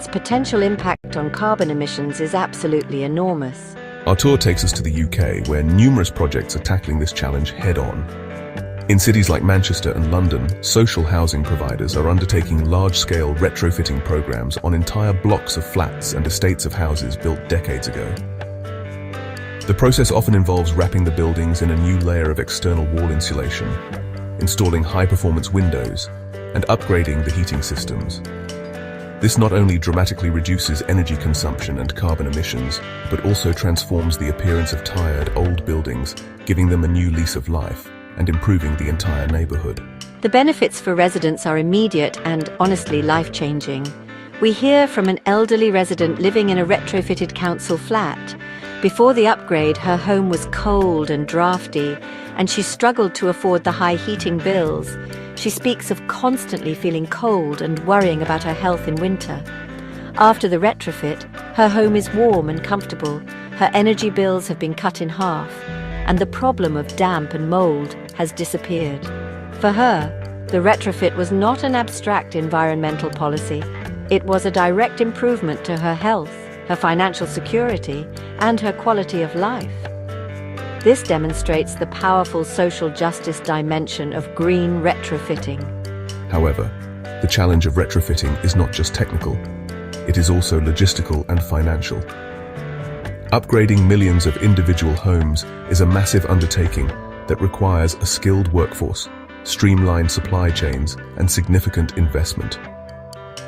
its potential impact on carbon emissions is absolutely enormous. Our tour takes us to the UK, where numerous projects are tackling this challenge head-on. In cities like Manchester and London, social housing providers are undertaking large-scale retrofitting programs on entire blocks of flats and estates of houses built decades ago. The process often involves wrapping the buildings in a new layer of external wall insulation, installing high-performance windows, and upgrading the heating systems. This not only dramatically reduces energy consumption and carbon emissions, but also transforms the appearance of tired, old buildings, giving them a new lease of life and improving the entire neighborhood. The benefits for residents are immediate and, honestly, life-changing. We hear from an elderly resident living in a retrofitted council flat. Before the upgrade, her home was cold and drafty, and she struggled to afford the high heating bills. She speaks of constantly feeling cold and worrying about her health in winter. After the retrofit, her home is warm and comfortable, her energy bills have been cut in half, and the problem of damp and mold has disappeared. For her, the retrofit was not an abstract environmental policy. It was a direct improvement to her health, her financial security, and her quality of life. This demonstrates the powerful social justice dimension of green retrofitting. However, the challenge of retrofitting is not just technical, it is also logistical and financial. Upgrading millions of individual homes is a massive undertaking that requires a skilled workforce, streamlined supply chains, and significant investment.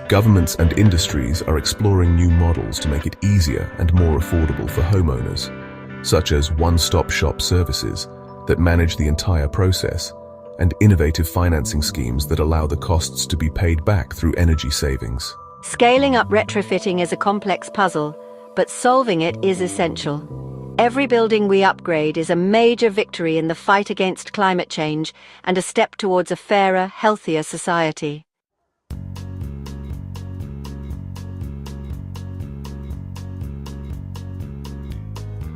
Governments and industries are exploring new models to make it easier and more affordable for homeowners, such as one-stop shop services that manage the entire process, and innovative financing schemes that allow the costs to be paid back through energy savings. Scaling up retrofitting is a complex puzzle, but solving it is essential. Every building we upgrade is a major victory in the fight against climate change and a step towards a fairer, healthier society.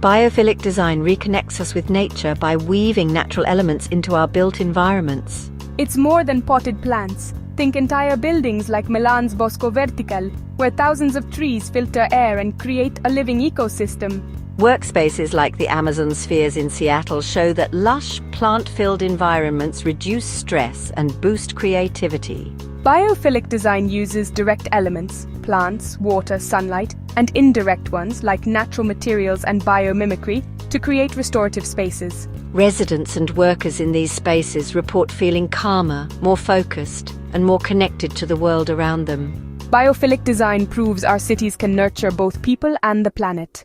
Biophilic design reconnects us with nature by weaving natural elements into our built environments. It's more than potted plants. Think entire buildings like Milan's Bosco Vertical, where thousands of trees filter air and create a living ecosystem. Workspaces like the Amazon spheres in Seattle show that lush, plant-filled environments reduce stress and boost creativity. Biophilic design uses direct elements, plants, water, sunlight, and indirect ones like natural materials and biomimicry to create restorative spaces. Residents and workers in these spaces report feeling calmer, more focused, and more connected to the world around them. Biophilic design proves our cities can nurture both people and the planet.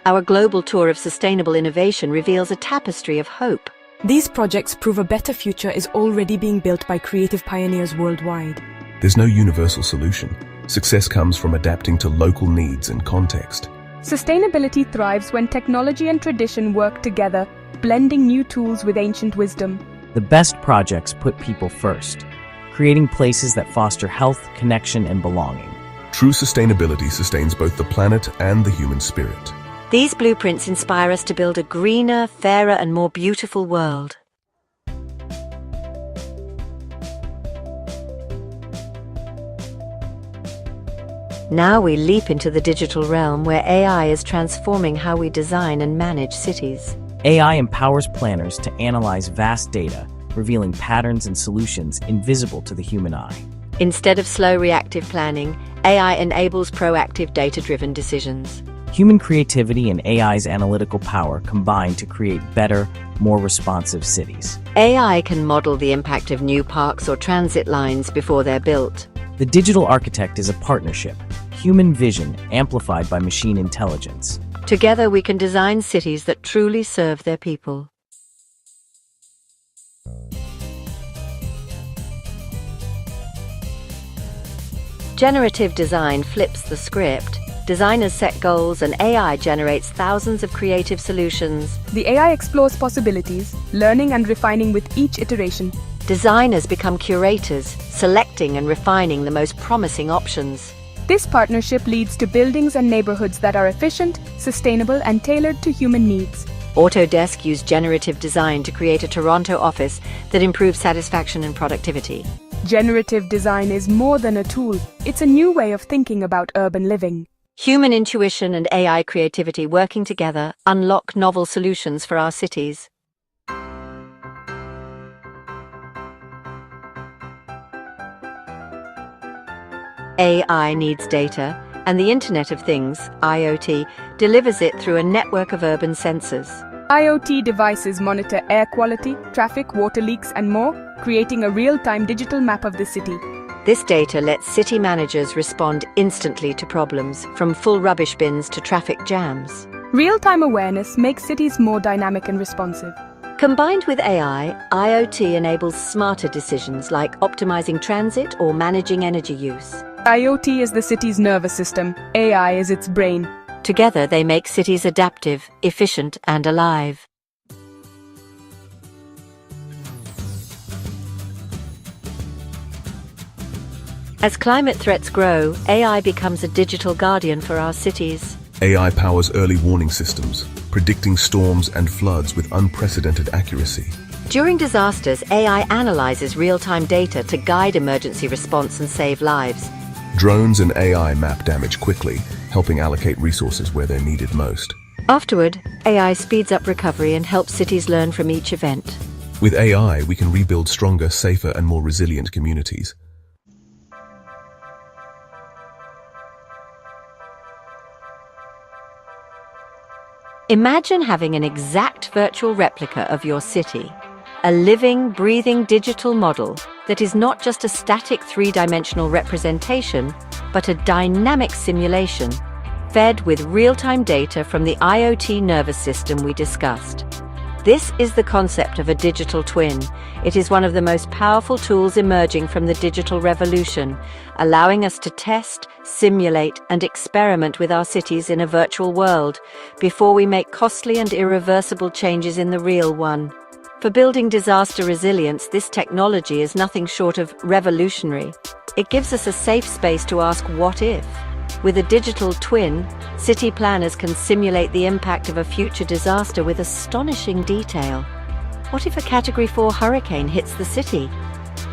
Our global tour of sustainable innovation reveals a tapestry of hope. These projects prove a better future is already being built by creative pioneers worldwide. There's no universal solution. Success comes from adapting to local needs and context. Sustainability thrives when technology and tradition work together, blending new tools with ancient wisdom. The best projects put people first, creating places that foster health, connection, and belonging. True sustainability sustains both the planet and the human spirit. These blueprints inspire us to build a greener, fairer, and more beautiful world. Now we leap into the digital realm where AI is transforming how we design and manage cities. AI empowers planners to analyze vast data, revealing patterns and solutions invisible to the human eye. Instead of slow reactive planning, AI enables proactive data-driven decisions. Human creativity and AI's analytical power combine to create better, more responsive cities. AI can model the impact of new parks or transit lines before they're built. The digital architect is a partnership, human vision amplified by machine intelligence. Together we can design cities that truly serve their people. Generative design flips the script. Designers set goals and AI generates thousands of creative solutions. The AI explores possibilities, learning and refining with each iteration. Designers become curators, selecting and refining the most promising options. This partnership leads to buildings and neighborhoods that are efficient, sustainable, and tailored to human needs. Autodesk used generative design to create a Toronto office that improves satisfaction and productivity. Generative design is more than a tool. It's a new way of thinking about urban living. Human intuition and AI creativity working together unlock novel solutions for our cities. AI needs data, and the Internet of Things, IoT, delivers it through a network of urban sensors. IoT devices monitor air quality, traffic, water leaks, and more, creating a real-time digital map of the city. This data lets city managers respond instantly to problems, from full rubbish bins to traffic jams. Real-time awareness makes cities more dynamic and responsive. Combined with AI, IoT enables smarter decisions like optimizing transit or managing energy use. IoT is the city's nervous system. AI is its brain. Together, they make cities adaptive, efficient, and alive. As climate threats grow, AI becomes a digital guardian for our cities. AI powers early warning systems, predicting storms and floods with unprecedented accuracy. During disasters, AI analyzes real-time data to guide emergency response and save lives. Drones and AI map damage quickly, helping allocate resources where they're needed most. Afterward, AI speeds up recovery and helps cities learn from each event. With AI, we can rebuild stronger, safer, and more resilient communities. Imagine having an exact virtual replica of your city, a living, breathing digital model that is not just a static three-dimensional representation, but a dynamic simulation fed with real-time data from the IoT nervous system we discussed. This is the concept of a digital twin. It is one of the most powerful tools emerging from the digital revolution, allowing us to test, simulate, and experiment with our cities in a virtual world before we make costly and irreversible changes in the real one. For building disaster resilience, this technology is nothing short of revolutionary. It gives us a safe space to ask what if. With a digital twin, city planners can simulate the impact of a future disaster with astonishing detail. What if a Category 4 hurricane hits the city?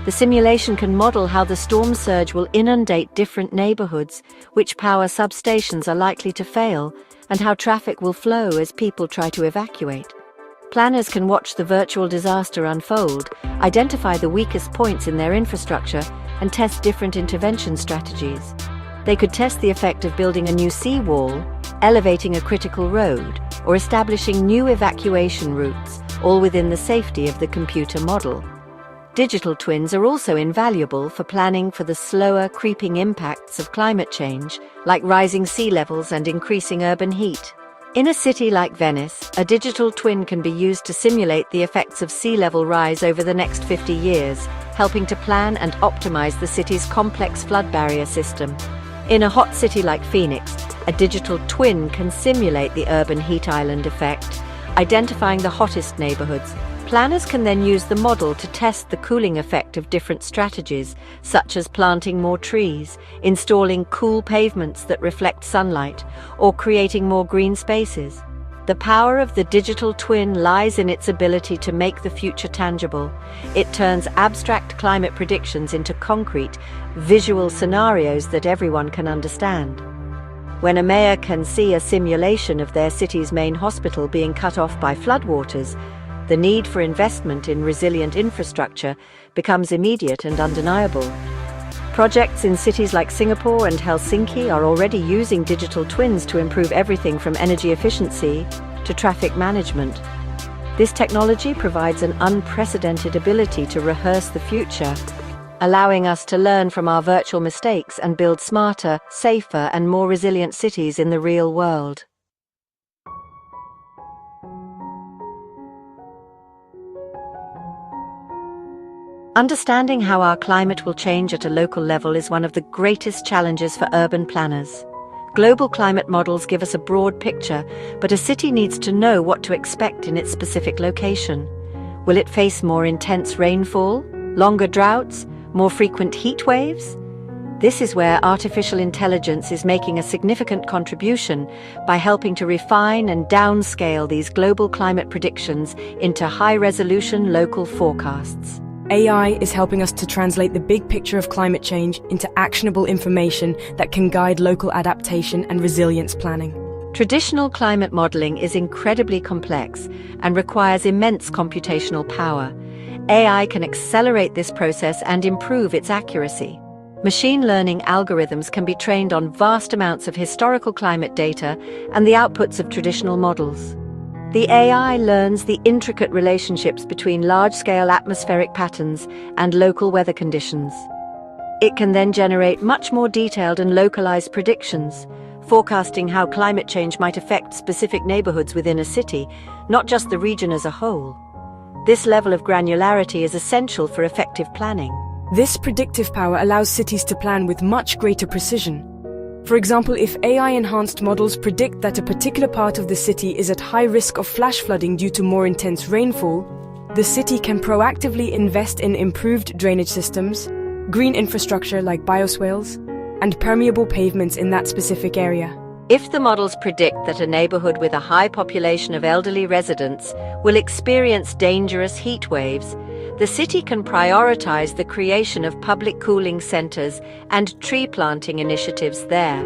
The simulation can model how the storm surge will inundate different neighborhoods, which power substations are likely to fail, and how traffic will flow as people try to evacuate. Planners can watch the virtual disaster unfold, identify the weakest points in their infrastructure, and test different intervention strategies. They could test the effect of building a new seawall, elevating a critical road, or establishing new evacuation routes, all within the safety of the computer model. Digital twins are also invaluable for planning for the slower, creeping impacts of climate change, like rising sea levels and increasing urban heat. In a city like Venice, a digital twin can be used to simulate the effects of sea level rise over the next 50 years, helping to plan and optimize the city's complex flood barrier system. In a hot city like Phoenix, a digital twin can simulate the urban heat island effect, identifying the hottest neighborhoods. Planners can then use the model to test the cooling effect of different strategies, such as planting more trees, installing cool pavements that reflect sunlight, or creating more green spaces. The power of the digital twin lies in its ability to make the future tangible. It turns abstract climate predictions into concrete, visual scenarios that everyone can understand. When a mayor can see a simulation of their city's main hospital being cut off by floodwaters, the need for investment in resilient infrastructure becomes immediate and undeniable. Projects in cities like Singapore and Helsinki are already using digital twins to improve everything from energy efficiency to traffic management. This technology provides an unprecedented ability to rehearse the future, allowing us to learn from our virtual mistakes and build smarter, safer, and more resilient cities in the real world. Understanding how our climate will change at a local level is one of the greatest challenges for urban planners. Global climate models give us a broad picture, but a city needs to know what to expect in its specific location. Will it face more intense rainfall, longer droughts, more frequent heat waves? This is where artificial intelligence is making a significant contribution by helping to refine and downscale these global climate predictions into high-resolution local forecasts. AI is helping us to translate the big picture of climate change into actionable information that can guide local adaptation and resilience planning. Traditional climate modeling is incredibly complex and requires immense computational power. AI can accelerate this process and improve its accuracy. Machine learning algorithms can be trained on vast amounts of historical climate data and the outputs of traditional models. The AI learns the intricate relationships between large-scale atmospheric patterns and local weather conditions. It can then generate much more detailed and localized predictions, forecasting how climate change might affect specific neighborhoods within a city, not just the region as a whole. This level of granularity is essential for effective planning. This predictive power allows cities to plan with much greater precision. For example, if AI-enhanced models predict that a particular part of the city is at high risk of flash flooding due to more intense rainfall, the city can proactively invest in improved drainage systems, green infrastructure like bioswales, and permeable pavements in that specific area. If the models predict that a neighborhood with a high population of elderly residents will experience dangerous heat waves, the city can prioritize the creation of public cooling centers and tree planting initiatives there.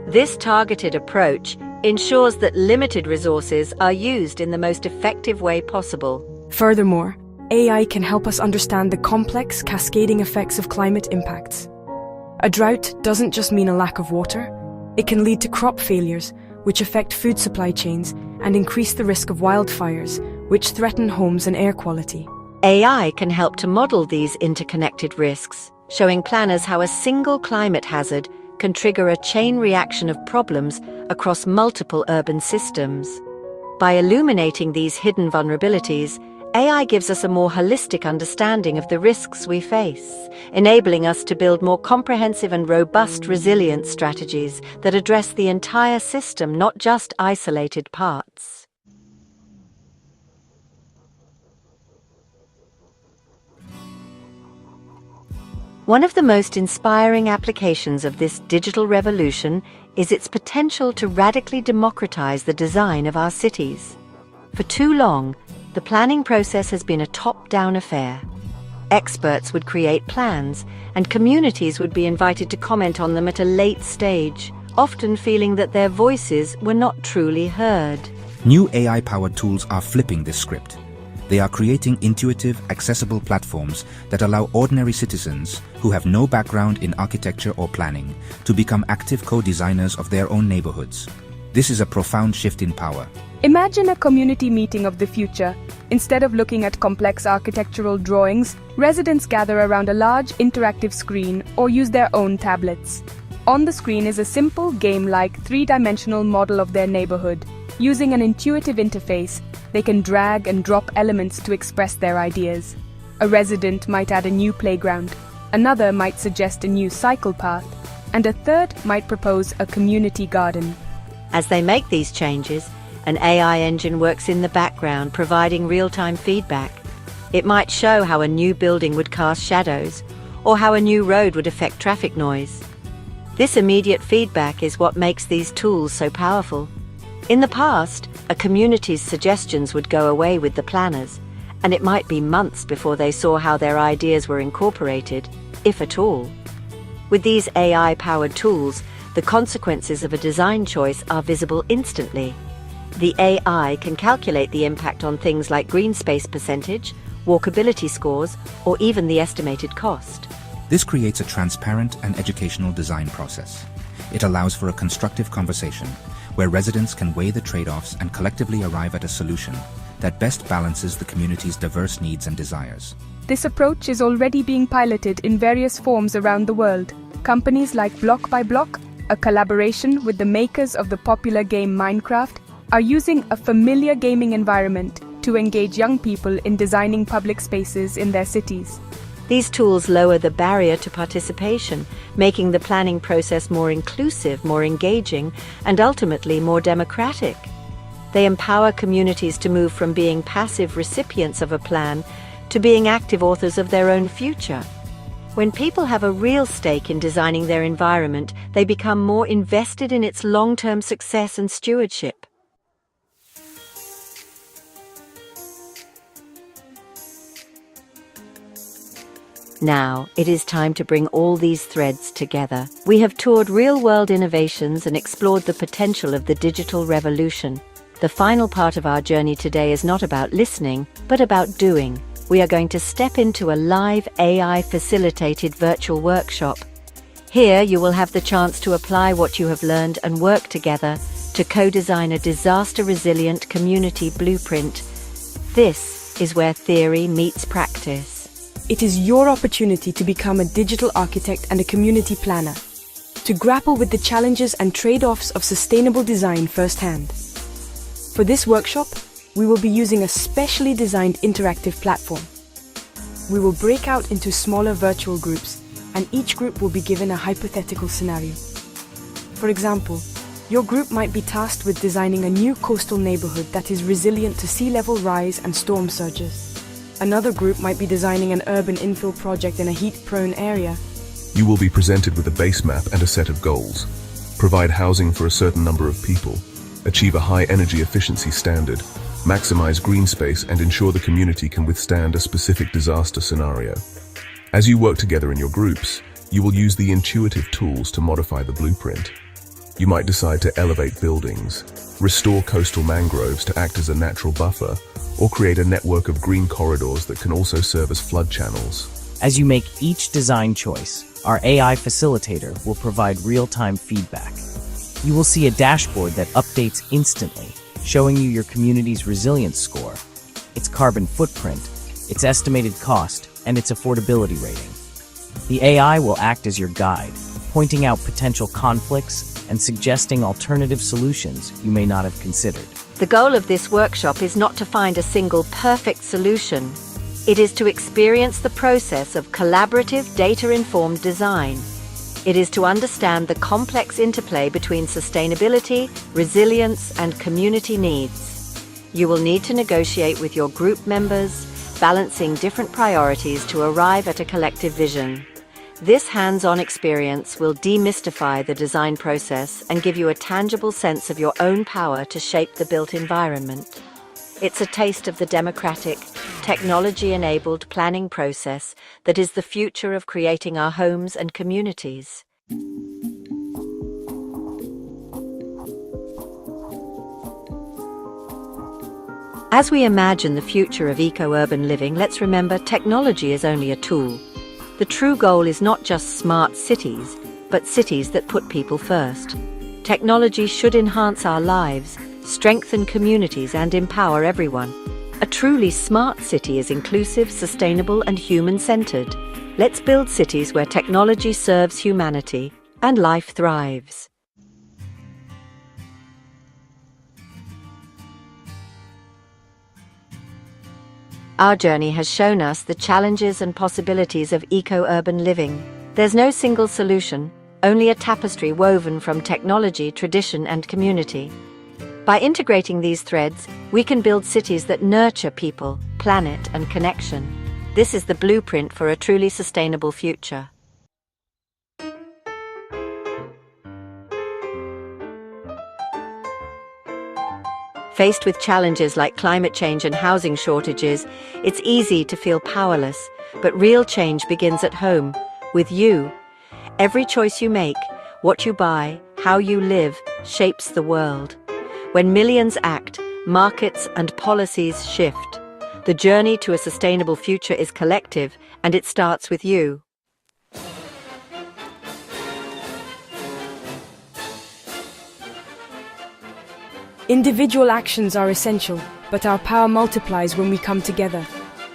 This targeted approach ensures that limited resources are used in the most effective way possible. Furthermore, AI can help us understand the complex, cascading effects of climate impacts. A drought doesn't just mean a lack of water. It can lead to crop failures, which affect food supply chains and increase the risk of wildfires, which threaten homes and air quality. AI can help to model these interconnected risks, showing planners how a single climate hazard can trigger a chain reaction of problems across multiple urban systems. By illuminating these hidden vulnerabilities, AI gives us a more holistic understanding of the risks we face, enabling us to build more comprehensive and robust resilience strategies that address the entire system, not just isolated parts. One of the most inspiring applications of this digital revolution is its potential to radically democratize the design of our cities. For too long, the planning process has been a top-down affair. Experts would create plans, and communities would be invited to comment on them at a late stage, often feeling that their voices were not truly heard. New AI-powered tools are flipping this script. They are creating intuitive, accessible platforms that allow ordinary citizens who have no background in architecture or planning to become active co-designers of their own neighborhoods. This is a profound shift in power. Imagine a community meeting of the future. Instead of looking at complex architectural drawings, residents gather around a large interactive screen or use their own tablets. On the screen is a simple game-like three-dimensional model of their neighborhood. Using an intuitive interface, they can drag and drop elements to express their ideas. A resident might add a new playground, another might suggest a new cycle path, and a third might propose a community garden. As they make these changes, an AI engine works in the background, providing real-time feedback. It might show how a new building would cast shadows, or how a new road would affect traffic noise. This immediate feedback is what makes these tools so powerful. In the past, a community's suggestions would go away with the planners, and it might be months before they saw how their ideas were incorporated, if at all. With these AI-powered tools, the consequences of a design choice are visible instantly. The AI can calculate the impact on things like green space percentage, walkability scores, or even the estimated cost. This creates a transparent and educational design process. It allows for a constructive conversation where residents can weigh the trade-offs and collectively arrive at a solution that best balances the community's diverse needs and desires. This approach is already being piloted in various forms around the world. Companies like Block by Block, a collaboration with the makers of the popular game Minecraft, are using a familiar gaming environment to engage young people in designing public spaces in their cities. These tools lower the barrier to participation, making the planning process more inclusive, more engaging, and ultimately more democratic. They empower communities to move from being passive recipients of a plan to being active authors of their own future. When people have a real stake in designing their environment, they become more invested in its long-term success and stewardship. Now, it is time to bring all these threads together. We have toured real-world innovations and explored the potential of the digital revolution. The final part of our journey today is not about listening, but about doing. We are going to step into a live AI-facilitated virtual workshop. Here, you will have the chance to apply what you have learned and work together to co-design a disaster-resilient community blueprint. This is where theory meets practice. It is your opportunity to become a digital architect and a community planner, to grapple with the challenges and trade-offs of sustainable design firsthand. For this workshop, we will be using a specially designed interactive platform. We will break out into smaller virtual groups, and each group will be given a hypothetical scenario. For example, your group might be tasked with designing a new coastal neighborhood that is resilient to sea level rise and storm surges. Another group might be designing an urban infill project in a heat-prone area. You will be presented with a base map and a set of goals. Provide housing for a certain number of people, achieve a high energy efficiency standard, maximize green space, and ensure the community can withstand a specific disaster scenario. As you work together in your groups, you will use the intuitive tools to modify the blueprint. You might decide to elevate buildings, restore coastal mangroves to act as a natural buffer, or create a network of green corridors that can also serve as flood channels. As you make each design choice, our AI facilitator will provide real-time feedback. You will see a dashboard that updates instantly, showing you your community's resilience score, its carbon footprint, its estimated cost, and its affordability rating. The AI will act as your guide, pointing out potential conflicts and suggesting alternative solutions you may not have considered. The goal of this workshop is not to find a single perfect solution. It is to experience the process of collaborative, data-informed design. It is to understand the complex interplay between sustainability, resilience, and community needs. You will need to negotiate with your group members, balancing different priorities to arrive at a collective vision. This hands-on experience will demystify the design process and give you a tangible sense of your own power to shape the built environment. It's a taste of the democratic, technology-enabled planning process that is the future of creating our homes and communities. As we imagine the future of eco-urban living, let's remember technology is only a tool. The true goal is not just smart cities, but cities that put people first. Technology should enhance our lives, strengthen communities, and empower everyone. A truly smart city is inclusive, sustainable, and human-centered. Let's build cities where technology serves humanity and life thrives. Our journey has shown us the challenges and possibilities of eco-urban living. There's no single solution, only a tapestry woven from technology, tradition, and community. By integrating these threads, we can build cities that nurture people, planet, and connection. This is the blueprint for a truly sustainable future. Faced with challenges like climate change and housing shortages, it's easy to feel powerless, but real change begins at home, with you. Every choice you make, what you buy, how you live, shapes the world. When millions act, markets and policies shift. The journey to a sustainable future is collective, and it starts with you. Individual actions are essential, but our power multiplies when we come together.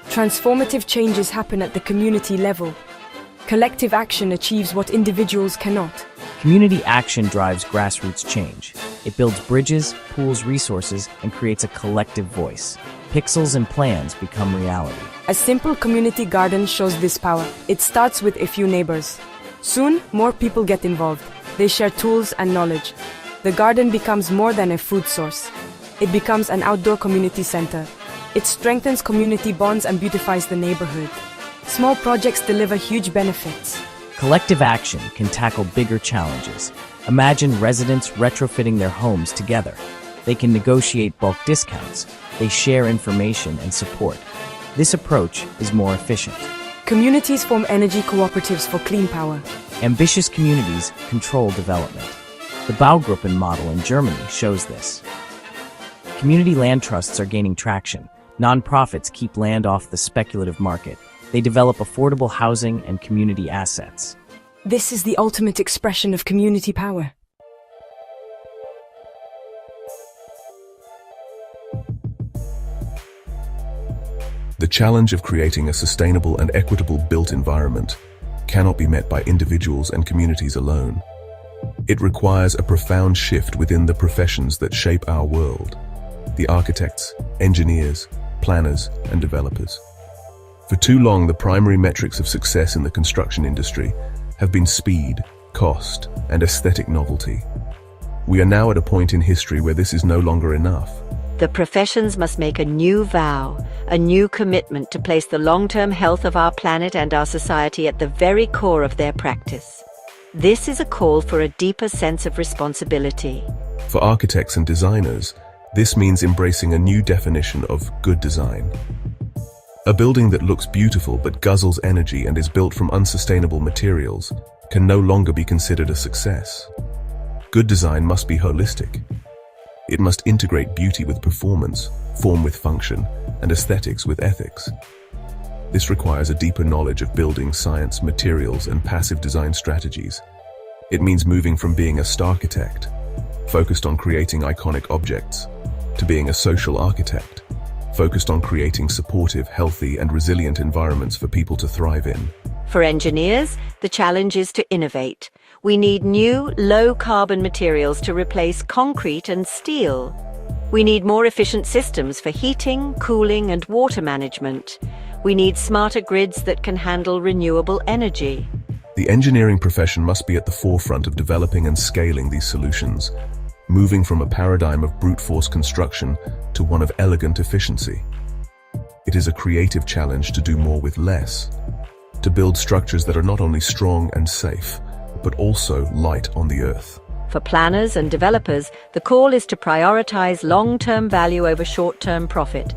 Transformative changes happen at the community level. Collective action achieves what individuals cannot. Community action drives grassroots change. It builds bridges, pools resources, and creates a collective voice. Pixels and plans become reality. A simple community garden shows this power. It starts with a few neighbors. Soon, more people get involved. They share tools and knowledge. The garden becomes more than a food source. It becomes an outdoor community center. It strengthens community bonds and beautifies the neighborhood. Small projects deliver huge benefits. Collective action can tackle bigger challenges. Imagine residents retrofitting their homes together. They can negotiate bulk discounts. They share information and support. This approach is more efficient. Communities form energy cooperatives for clean power. Ambitious communities control development. The Baugruppen model in Germany shows this. Community land trusts are gaining traction. Nonprofits keep land off the speculative market. They develop affordable housing and community assets. This is the ultimate expression of community power. The challenge of creating a sustainable and equitable built environment cannot be met by individuals and communities alone. It requires a profound shift within the professions that shape our world: the architects, engineers, planners, and developers. For too long, the primary metrics of success in the construction industry have been speed, cost, and aesthetic novelty. We are now at a point in history where this is no longer enough. The professions must make a new vow, a new commitment to place the long-term health of our planet and our society at the very core of their practice. This is a call for a deeper sense of responsibility. For architects and designers, this means embracing a new definition of good design. A building that looks beautiful but guzzles energy and is built from unsustainable materials can no longer be considered a success. Good design must be holistic. It must integrate beauty with performance, form with function, and aesthetics with ethics. This requires a deeper knowledge of building science, materials, and passive design strategies. It means moving from being a starchitect, focused on creating iconic objects, to being a social architect, focused on creating supportive, healthy, and resilient environments for people to thrive in. For engineers, the challenge is to innovate. We need new, low-carbon materials to replace concrete and steel. We need more efficient systems for heating, cooling, and water management. We need smarter grids that can handle renewable energy. The engineering profession must be at the forefront of developing and scaling these solutions, moving from a paradigm of brute force construction to one of elegant efficiency. It is a creative challenge to do more with less, to build structures that are not only strong and safe, but also light on the earth. For planners and developers, the call is to prioritize long-term value over short-term profit.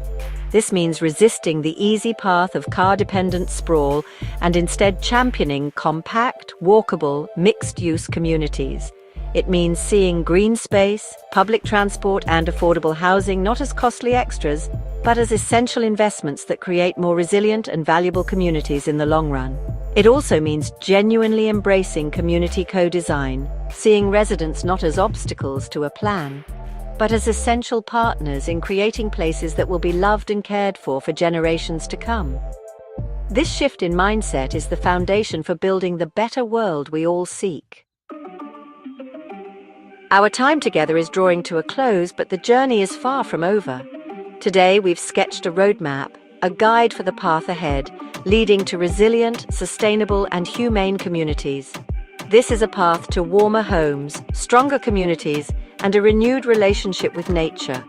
This means resisting the easy path of car-dependent sprawl and instead championing compact, walkable, mixed-use communities. It means seeing green space, public transport, and affordable housing not as costly extras, but as essential investments that create more resilient and valuable communities in the long run. It also means genuinely embracing community co-design, seeing residents not as obstacles to a plan, but as essential partners in creating places that will be loved and cared for generations to come. This shift in mindset is the foundation for building the better world we all seek. Our time together is drawing to a close, but the journey is far from over. Today, we've sketched a roadmap, a guide for the path ahead, leading to resilient, sustainable, and humane communities. This is a path to warmer homes, stronger communities, and a renewed relationship with nature.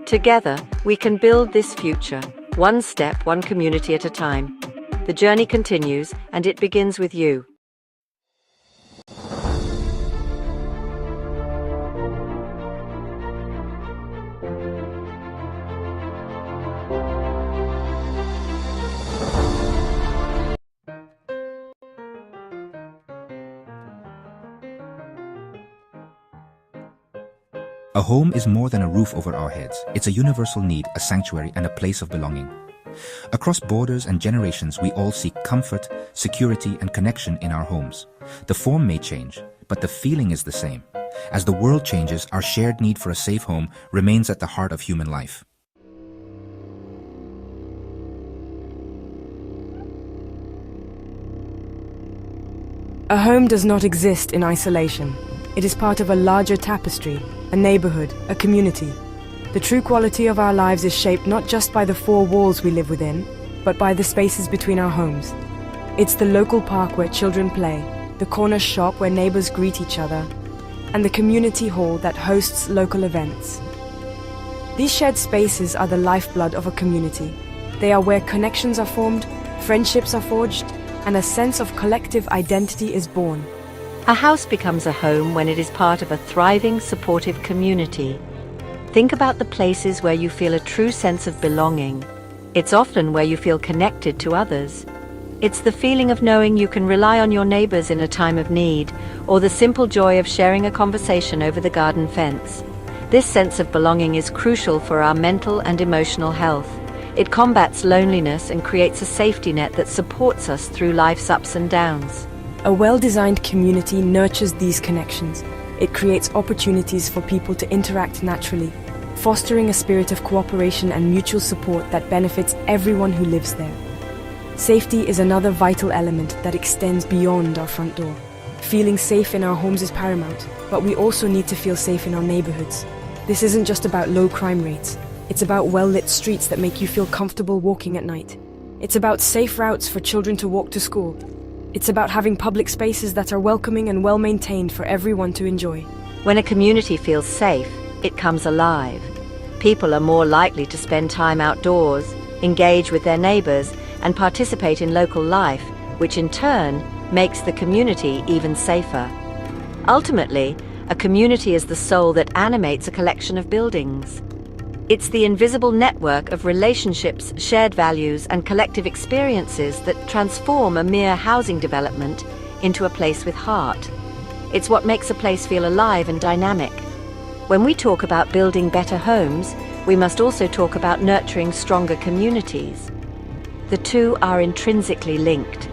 Together, we can build this future, one step, one community at a time. The journey continues, and it begins with you. A home is more than a roof over our heads. It's a universal need, a sanctuary, and a place of belonging. Across borders and generations, we all seek comfort, security, and connection in our homes. The form may change, but the feeling is the same. As the world changes, our shared need for a safe home remains at the heart of human life. A home does not exist in isolation. It is part of a larger tapestry, a neighborhood, a community. The true quality of our lives is shaped not just by the four walls we live within, but by the spaces between our homes. It's the local park where children play, the corner shop where neighbors greet each other, and the community hall that hosts local events. These shared spaces are the lifeblood of a community. They are where connections are formed, friendships are forged, and a sense of collective identity is born. A house becomes a home when it is part of a thriving, supportive community. Think about the places where you feel a true sense of belonging. It's often where you feel connected to others. It's the feeling of knowing you can rely on your neighbors in a time of need, or the simple joy of sharing a conversation over the garden fence. This sense of belonging is crucial for our mental and emotional health. It combats loneliness and creates a safety net that supports us through life's ups and downs. A well-designed community nurtures these connections. It creates opportunities for people to interact naturally, fostering a spirit of cooperation and mutual support that benefits everyone who lives there. Safety is another vital element that extends beyond our front door. Feeling safe in our homes is paramount, but we also need to feel safe in our neighborhoods. This isn't just about low crime rates. It's about well-lit streets that make you feel comfortable walking at night. It's about safe routes for children to walk to school. It's about having public spaces that are welcoming and well-maintained for everyone to enjoy. When a community feels safe, it comes alive. People are more likely to spend time outdoors, engage with their neighbors, and participate in local life, which in turn makes the community even safer. Ultimately, a community is the soul that animates a collection of buildings. It's the invisible network of relationships, shared values, and collective experiences that transform a mere housing development into a place with heart. It's what makes a place feel alive and dynamic. When we talk about building better homes, we must also talk about nurturing stronger communities. The two are intrinsically linked.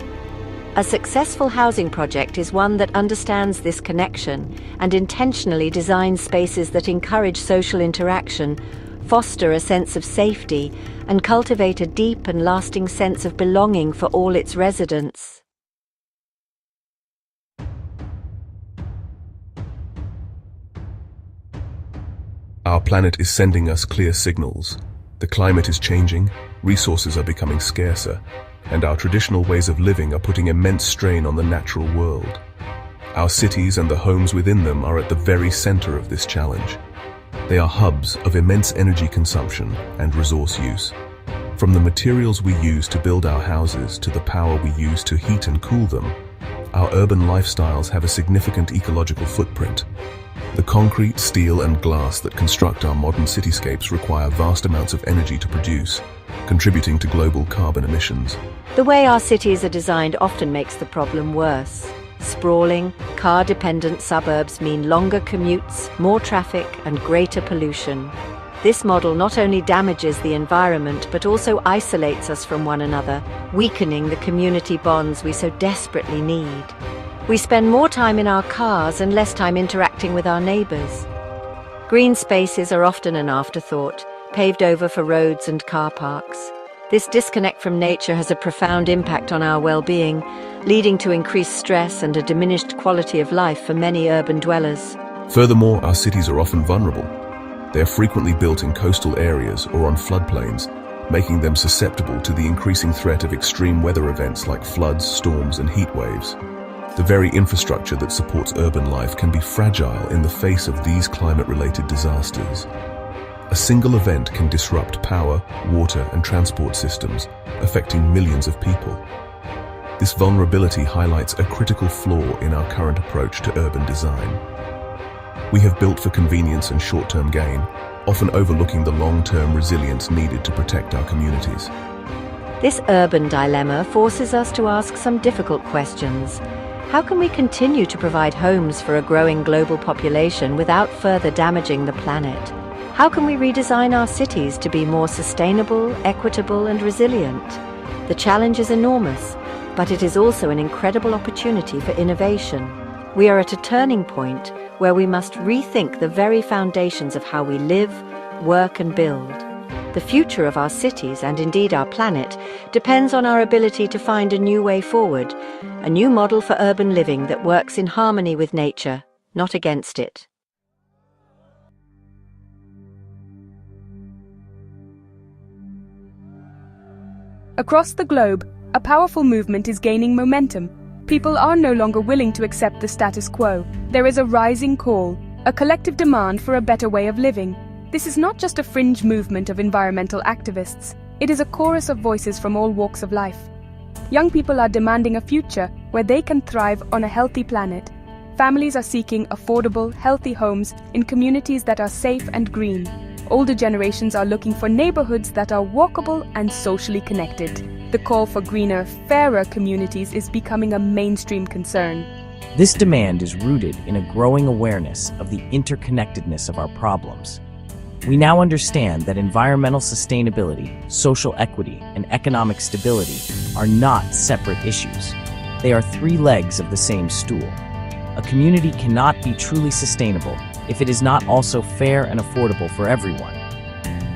A successful housing project is one that understands this connection and intentionally designs spaces that encourage social interaction, foster a sense of safety, and cultivate a deep and lasting sense of belonging for all its residents. Our planet is sending us clear signals. The climate is changing, resources are becoming scarcer, and our traditional ways of living are putting immense strain on the natural world. Our cities and the homes within them are at the very center of this challenge. They are hubs of immense energy consumption and resource use. From the materials we use to build our houses to the power we use to heat and cool them, our urban lifestyles have a significant ecological footprint. The concrete, steel, and glass that construct our modern cityscapes require vast amounts of energy to produce, contributing to global carbon emissions. The way our cities are designed often makes the problem worse. Sprawling, car-dependent suburbs mean longer commutes, more traffic, and greater pollution. This model not only damages the environment but also isolates us from one another, weakening the community bonds we so desperately need. We spend more time in our cars and less time interacting with our neighbors. Green spaces are often an afterthought, paved over for roads and car parks. This disconnect from nature has a profound impact on our well-being, leading to increased stress and a diminished quality of life for many urban dwellers. Furthermore, our cities are often vulnerable. They are frequently built in coastal areas or on floodplains, making them susceptible to the increasing threat of extreme weather events like floods, storms, and heat waves. The very infrastructure that supports urban life can be fragile in the face of these climate-related disasters. A single event can disrupt power, water, and transport systems, affecting millions of people. This vulnerability highlights a critical flaw in our current approach to urban design. We have built for convenience and short-term gain, often overlooking the long-term resilience needed to protect our communities. This urban dilemma forces us to ask some difficult questions. How can we continue to provide homes for a growing global population without further damaging the planet? How can we redesign our cities to be more sustainable, equitable, and resilient? The challenge is enormous, but it is also an incredible opportunity for innovation. We are at a turning point where we must rethink the very foundations of how we live, work, and build. The future of our cities, and indeed our planet, depends on our ability to find a new way forward, a new model for urban living that works in harmony with nature, not against it. Across the globe, a powerful movement is gaining momentum. People are no longer willing to accept the status quo. There is a rising call, a collective demand for a better way of living. This is not just a fringe movement of environmental activists. It is a chorus of voices from all walks of life. Young people are demanding a future where they can thrive on a healthy planet. Families are seeking affordable, healthy homes in communities that are safe and green. Older generations are looking for neighborhoods that are walkable and socially connected. The call for greener, fairer communities is becoming a mainstream concern. This demand is rooted in a growing awareness of the interconnectedness of our problems. We now understand that environmental sustainability, social equity, and economic stability are not separate issues. They are three legs of the same stool. A community cannot be truly sustainable if it is not also fair and affordable for everyone.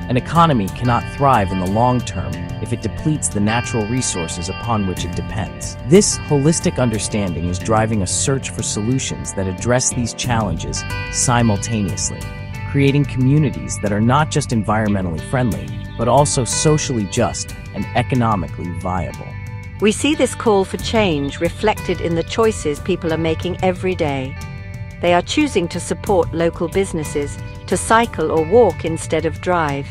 An economy cannot thrive in the long term if it depletes the natural resources upon which it depends. This holistic understanding is driving a search for solutions that address these challenges simultaneously, creating communities that are not just environmentally friendly, but also socially just and economically viable. We see this call for change reflected in the choices people are making every day. They are choosing to support local businesses, to cycle or walk instead of drive,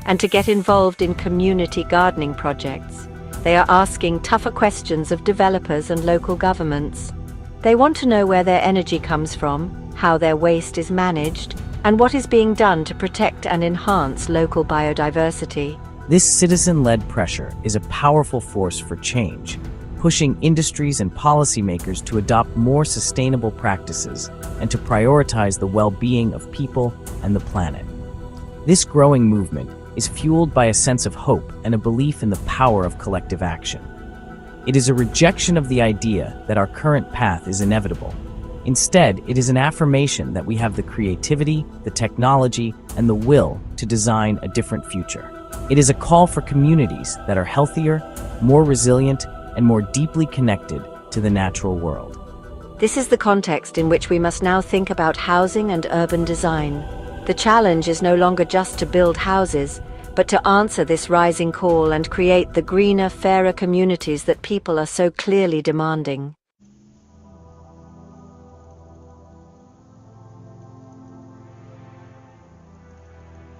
and to get involved in community gardening projects. They are asking tougher questions of developers and local governments. They want to know where their energy comes from, how their waste is managed, and what is being done to protect and enhance local biodiversity. This citizen-led pressure is a powerful force for change, pushing industries and policymakers to adopt more sustainable practices and to prioritize the well-being of people and the planet. This growing movement is fueled by a sense of hope and a belief in the power of collective action. It is a rejection of the idea that our current path is inevitable. Instead, it is an affirmation that we have the creativity, the technology, and the will to design a different future. It is a call for communities that are healthier, more resilient, and more deeply connected to the natural world. This is the context in which we must now think about housing and urban design. The challenge is no longer just to build houses, but to answer this rising call and create the greener, fairer communities that people are so clearly demanding.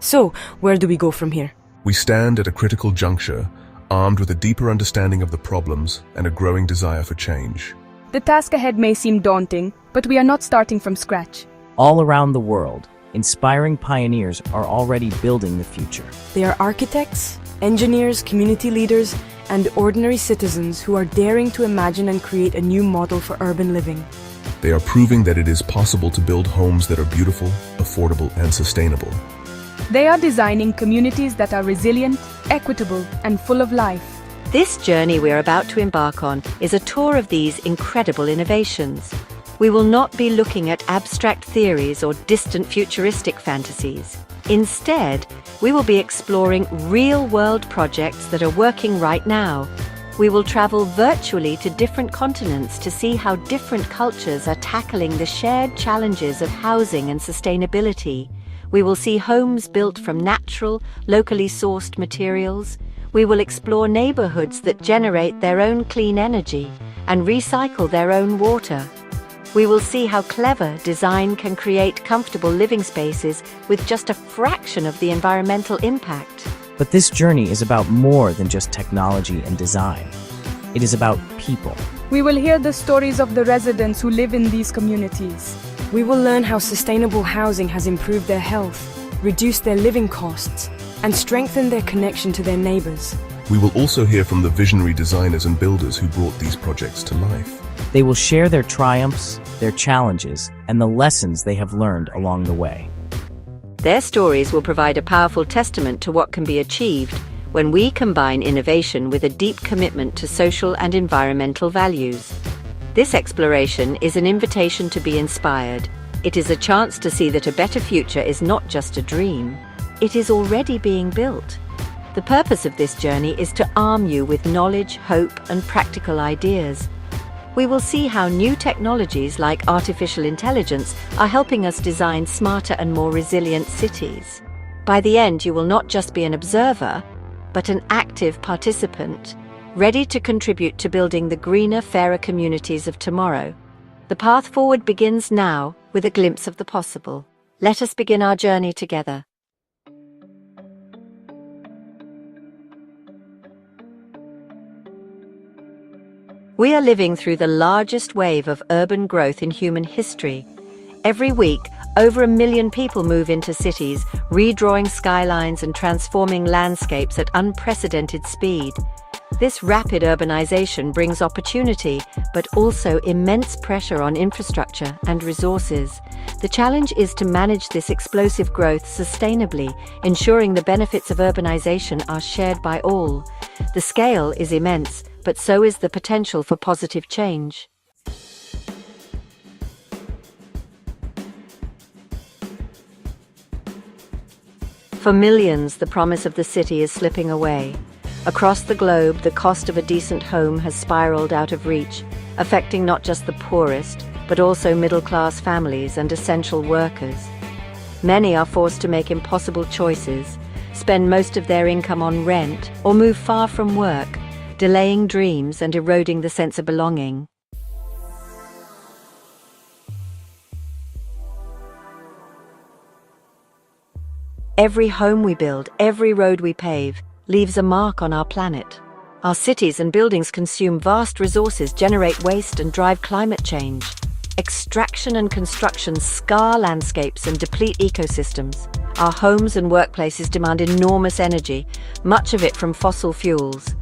So, where do we go from here? We stand at a critical juncture, armed with a deeper understanding of the problems and a growing desire for change. The task ahead may seem daunting, but we are not starting from scratch. All around the world, inspiring pioneers are already building the future. They are architects, engineers, community leaders, and ordinary citizens who are daring to imagine and create a new model for urban living. They are proving that it is possible to build homes that are beautiful, affordable, and sustainable. They are designing communities that are resilient, equitable, and full of life. This journey we're about to embark on is a tour of these incredible innovations. We will not be looking at abstract theories or distant futuristic fantasies. Instead, we will be exploring real-world projects that are working right now. We will travel virtually to different continents to see how different cultures are tackling the shared challenges of housing and sustainability. We will see homes built from natural, locally sourced materials. We will explore neighborhoods that generate their own clean energy and recycle their own water. We will see how clever design can create comfortable living spaces with just a fraction of the environmental impact. But this journey is about more than just technology and design. It is about people. We will hear the stories of the residents who live in these communities. We will learn how sustainable housing has improved their health, reduced their living costs, and strengthened their connection to their neighbors. We will also hear from the visionary designers and builders who brought these projects to life. They will share their triumphs, their challenges, and the lessons they have learned along the way. Their stories will provide a powerful testament to what can be achieved when we combine innovation with a deep commitment to social and environmental values. This exploration is an invitation to be inspired. It is a chance to see that a better future is not just a dream. It is already being built. The purpose of this journey is to arm you with knowledge, hope, and practical ideas. We will see how new technologies like artificial intelligence are helping us design smarter and more resilient cities. By the end, you will not just be an observer, but an active participant, ready to contribute to building the greener, fairer communities of tomorrow. The path forward begins now with a glimpse of the possible. Let us begin our journey together. We are living through the largest wave of urban growth in human history. Every week, over 1 million people move into cities, redrawing skylines and transforming landscapes at unprecedented speed. This rapid urbanization brings opportunity, but also immense pressure on infrastructure and resources. The challenge is to manage this explosive growth sustainably, ensuring the benefits of urbanization are shared by all. The scale is immense, but so is the potential for positive change. For millions, the promise of the city is slipping away. Across the globe, the cost of a decent home has spiraled out of reach, affecting not just the poorest, but also middle-class families and essential workers. Many are forced to make impossible choices, spend most of their income on rent, or move far from work, delaying dreams and eroding the sense of belonging. Every home we build, every road we pave, leaves a mark on our planet. Our cities and buildings consume vast resources, generate waste, and drive climate change. Extraction and construction scar landscapes and deplete ecosystems. Our homes and workplaces demand enormous energy, much of it from fossil fuels.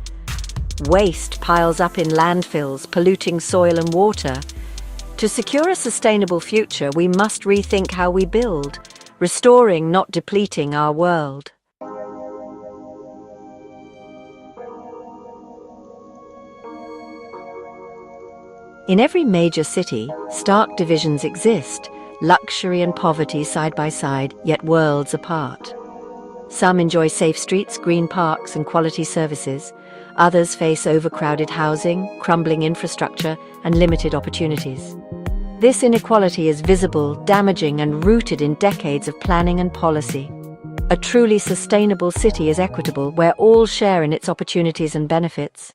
Waste piles up in landfills, polluting soil and water. To secure a sustainable future, we must rethink how we build, restoring, not depleting, our world. In every major city, stark divisions exist, luxury and poverty side by side, yet worlds apart. Some enjoy safe streets, green parks, and quality services. Others face overcrowded housing, crumbling infrastructure, and limited opportunities. This inequality is visible, damaging, and rooted in decades of planning and policy. A truly sustainable city is equitable, where all share in its opportunities and benefits.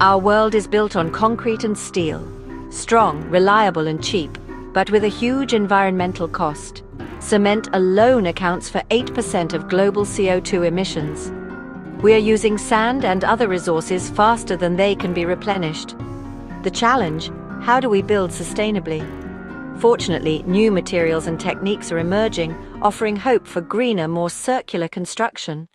Our world is built on concrete and steel, strong, reliable, and cheap, but with a huge environmental cost. Cement alone accounts for 8% of global CO2 emissions. We are using sand and other resources faster than they can be replenished. The challenge: how do we build sustainably? Fortunately, new materials and techniques are emerging, offering hope for greener, more circular construction.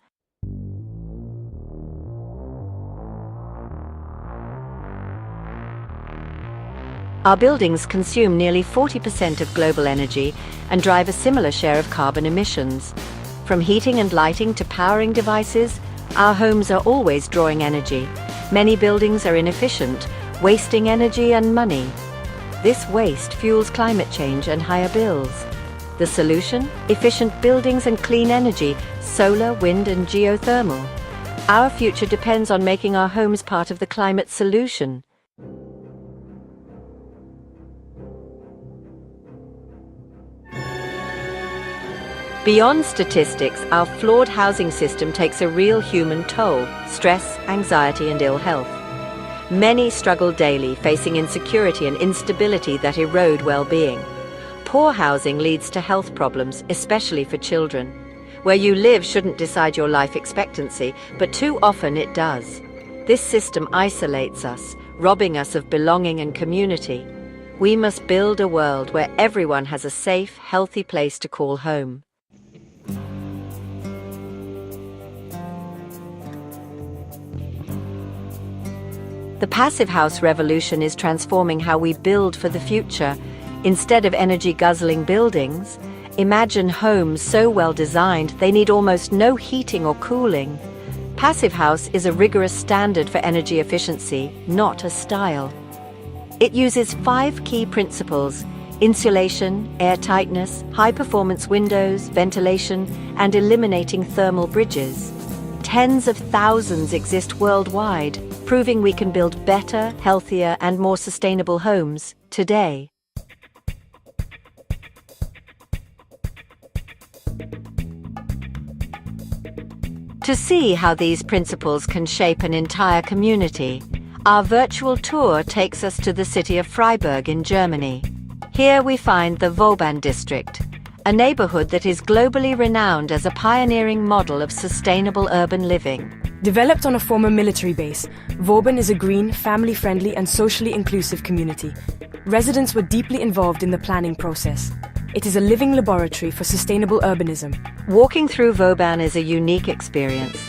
Our buildings consume nearly 40% of global energy and drive a similar share of carbon emissions. From heating and lighting to powering devices, our homes are always drawing energy. Many buildings are inefficient, wasting energy and money. This waste fuels climate change and higher bills. The solution? Efficient buildings and clean energy, solar, wind, and geothermal. Our future depends on making our homes part of the climate solution. Beyond statistics, our flawed housing system takes a real human toll: stress, anxiety, and ill health. Many struggle daily, facing insecurity and instability that erode well-being. Poor housing leads to health problems, especially for children. Where you live shouldn't decide your life expectancy, but too often it does. This system isolates us, robbing us of belonging and community. We must build a world where everyone has a safe, healthy place to call home. The passive house revolution is transforming how we build for the future. Instead of energy-guzzling buildings, imagine homes so well designed they need almost no heating or cooling. Passive house is a rigorous standard for energy efficiency, not a style. It uses 5 key principles: insulation, airtightness, high-performance windows, ventilation, and eliminating thermal bridges. Tens of thousands exist worldwide, proving we can build better, healthier, and more sustainable homes today. To see how these principles can shape an entire community, our virtual tour takes us to the city of Freiburg in Germany. Here we find the Vauban district, a neighborhood that is globally renowned as a pioneering model of sustainable urban living. Developed on a former military base, Vauban is a green, family-friendly and socially inclusive community. Residents were deeply involved in the planning process. It is a living laboratory for sustainable urbanism. Walking through Vauban is a unique experience.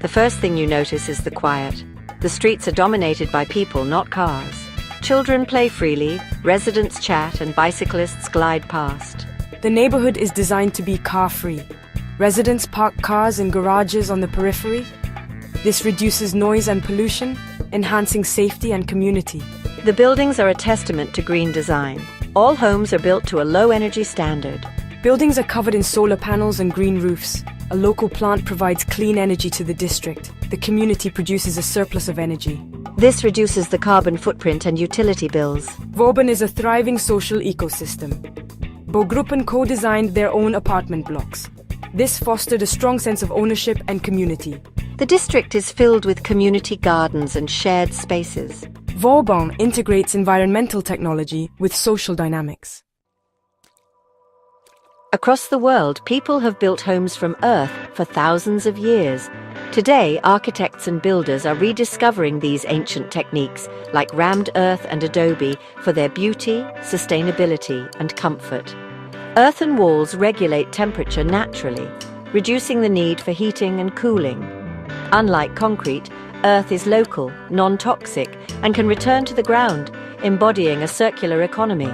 The first thing you notice is the quiet. The streets are dominated by people, not cars. Children play freely, residents chat, and bicyclists glide past. The neighborhood is designed to be car-free. Residents park cars in garages on the periphery. This reduces noise and pollution, enhancing safety and community. The buildings are a testament to green design. All homes are built to a low-energy standard. Buildings are covered in solar panels and green roofs. A local plant provides clean energy to the district. The community produces a surplus of energy. This reduces the carbon footprint and utility bills. Vauban is a thriving social ecosystem. Bogruppen co-designed their own apartment blocks. This fostered a strong sense of ownership and community. The district is filled with community gardens and shared spaces. Vauban integrates environmental technology with social dynamics. Across the world, people have built homes from earth for thousands of years. Today, architects and builders are rediscovering these ancient techniques, like rammed earth and adobe, for their beauty, sustainability, and comfort. Earthen walls regulate temperature naturally, reducing the need for heating and cooling. Unlike concrete, earth is local, non-toxic, and can return to the ground, embodying a circular economy.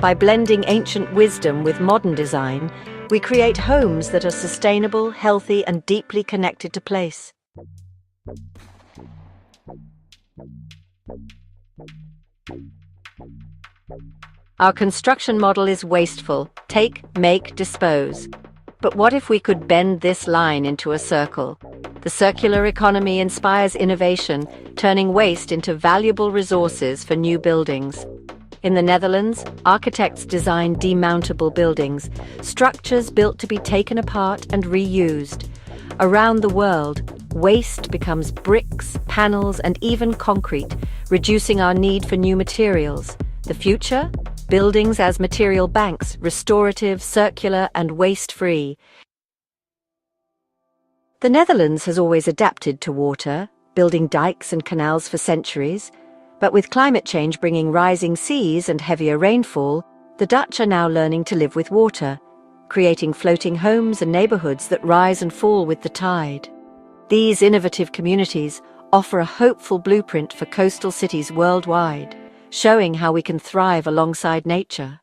By blending ancient wisdom with modern design, we create homes that are sustainable, healthy, and deeply connected to place. Our construction model is wasteful: take, make, dispose. But what if we could bend this line into a circle? The circular economy inspires innovation, turning waste into valuable resources for new buildings. In the Netherlands, architects design demountable buildings, structures built to be taken apart and reused. Around the world, waste becomes bricks, panels, and even concrete, reducing our need for new materials. The future? Buildings as material banks, restorative, circular, and waste-free. The Netherlands has always adapted to water, building dikes and canals for centuries. But with climate change bringing rising seas and heavier rainfall, the Dutch are now learning to live with water, creating floating homes and neighborhoods that rise and fall with the tide. These innovative communities offer a hopeful blueprint for coastal cities worldwide, showing how we can thrive alongside nature.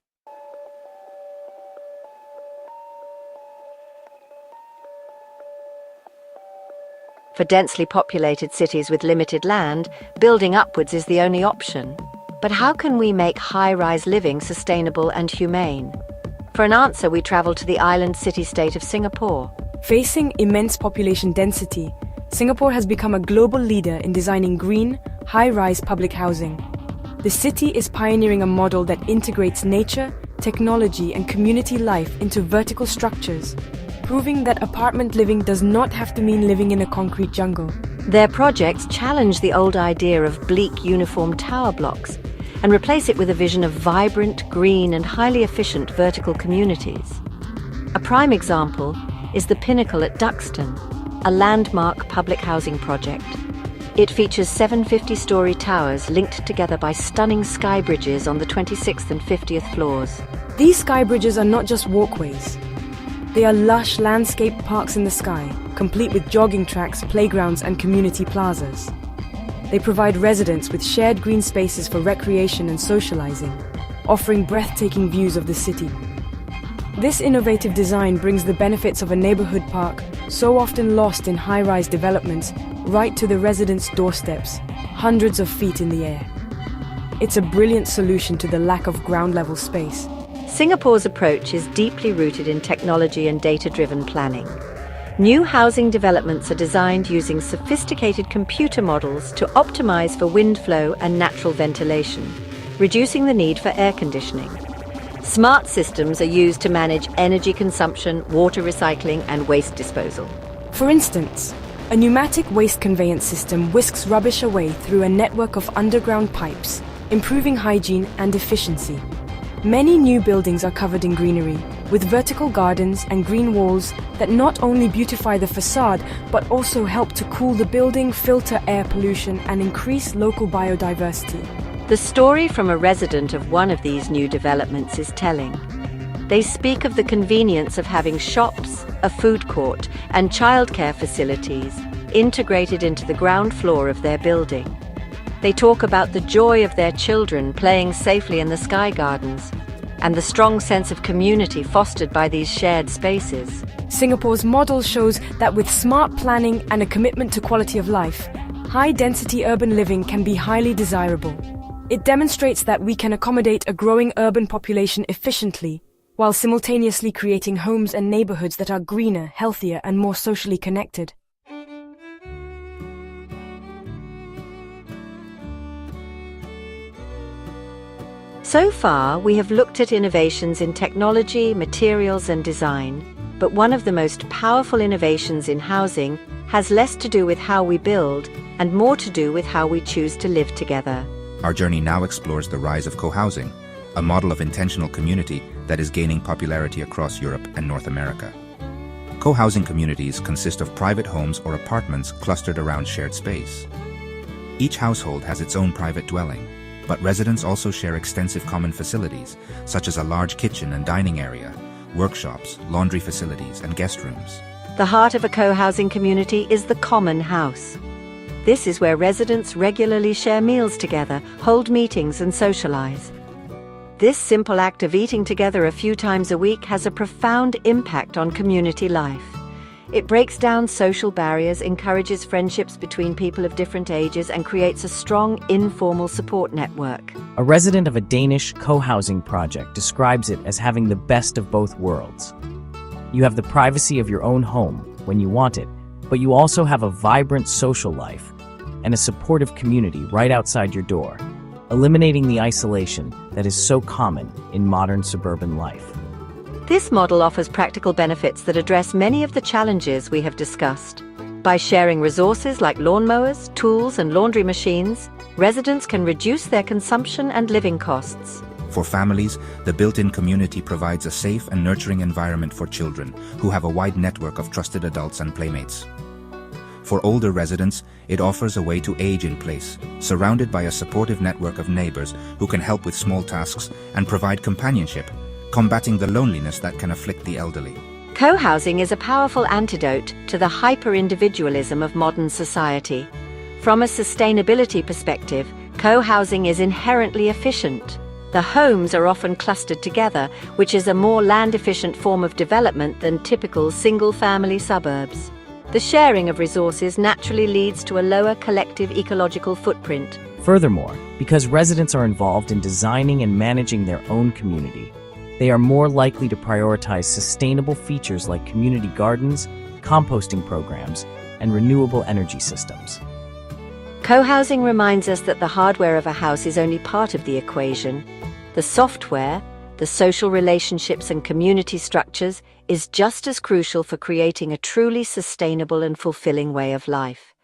For densely populated cities with limited land, building upwards is the only option. But how can we make high-rise living sustainable and humane? For an answer, we travel to the island city-state of Singapore. Facing immense population density, Singapore has become a global leader in designing green, high-rise public housing. The city is pioneering a model that integrates nature, technology, and community life into vertical structures, proving that apartment living does not have to mean living in a concrete jungle. Their projects challenge the old idea of bleak uniform tower blocks and replace it with a vision of vibrant, green, and highly efficient vertical communities. A prime example is the Pinnacle at Duxton, a landmark public housing project. It features 7 50-story towers linked together by stunning sky bridges on the 26th and 50th floors. These sky bridges are not just walkways. They are lush landscape parks in the sky, complete with jogging tracks, playgrounds, and community plazas. They provide residents with shared green spaces for recreation and socializing, offering breathtaking views of the city. This innovative design brings the benefits of a neighborhood park, so often lost in high-rise developments, right to the residents' doorsteps, hundreds of feet in the air. It's a brilliant solution to the lack of ground-level space. Singapore's approach is deeply rooted in technology and data-driven planning. New housing developments are designed using sophisticated computer models to optimize for wind flow and natural ventilation, reducing the need for air conditioning. Smart systems are used to manage energy consumption, water recycling, and waste disposal. For instance, a pneumatic waste conveyance system whisks rubbish away through a network of underground pipes, improving hygiene and efficiency. Many new buildings are covered in greenery, with vertical gardens and green walls that not only beautify the facade but also help to cool the building, filter air pollution, and increase local biodiversity. The story from a resident of one of these new developments is telling. They speak of the convenience of having shops, a food court, and childcare facilities integrated into the ground floor of their building. They talk about the joy of their children playing safely in the sky gardens and the strong sense of community fostered by these shared spaces. Singapore's model shows that with smart planning and a commitment to quality of life, high-density urban living can be highly desirable. It demonstrates that we can accommodate a growing urban population efficiently, while simultaneously creating homes and neighborhoods that are greener, healthier, and more socially connected. So far, we have looked at innovations in technology, materials, and design, but one of the most powerful innovations in housing has less to do with how we build and more to do with how we choose to live together. Our journey now explores the rise of co-housing, a model of intentional community that is gaining popularity across Europe and North America. Co-housing communities consist of private homes or apartments clustered around shared space. Each household has its own private dwelling, but residents also share extensive common facilities, such as a large kitchen and dining area, workshops, laundry facilities, and guest rooms. The heart of a co-housing community is the common house. This is where residents regularly share meals together, hold meetings, and socialize. This simple act of eating together a few times a week has a profound impact on community life. It breaks down social barriers, encourages friendships between people of different ages, and creates a strong, informal support network. A resident of a Danish co-housing project describes it as having the best of both worlds. You have the privacy of your own home when you want it, but you also have a vibrant social life and a supportive community right outside your door, eliminating the isolation that is so common in modern suburban life. This model offers practical benefits that address many of the challenges we have discussed. By sharing resources like lawnmowers, tools, and laundry machines, residents can reduce their consumption and living costs. For families, the built-in community provides a safe and nurturing environment for children who have a wide network of trusted adults and playmates. For older residents, it offers a way to age in place, surrounded by a supportive network of neighbors who can help with small tasks and provide companionship, combating the loneliness that can afflict the elderly. Co-housing is a powerful antidote to the hyper-individualism of modern society. From a sustainability perspective, co-housing is inherently efficient. The homes are often clustered together, which is a more land-efficient form of development than typical single-family suburbs. The sharing of resources naturally leads to a lower collective ecological footprint. Furthermore, because residents are involved in designing and managing their own community, they are more likely to prioritize sustainable features like community gardens, composting programs, and renewable energy systems. Co-housing reminds us that the hardware of a house is only part of the equation. The software, the social relationships and community structures, is just as crucial for creating a truly sustainable and fulfilling way of life.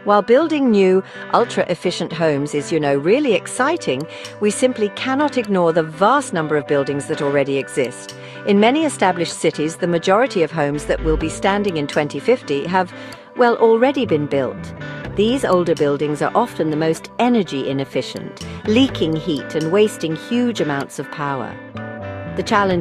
While building new, ultra-efficient homes is, really exciting, we simply cannot ignore the vast number of buildings that already exist. In many established cities, the majority of homes that will be standing in 2050 have, already been built. These older buildings are often the most energy inefficient, leaking heat and wasting huge amounts of power. The challenge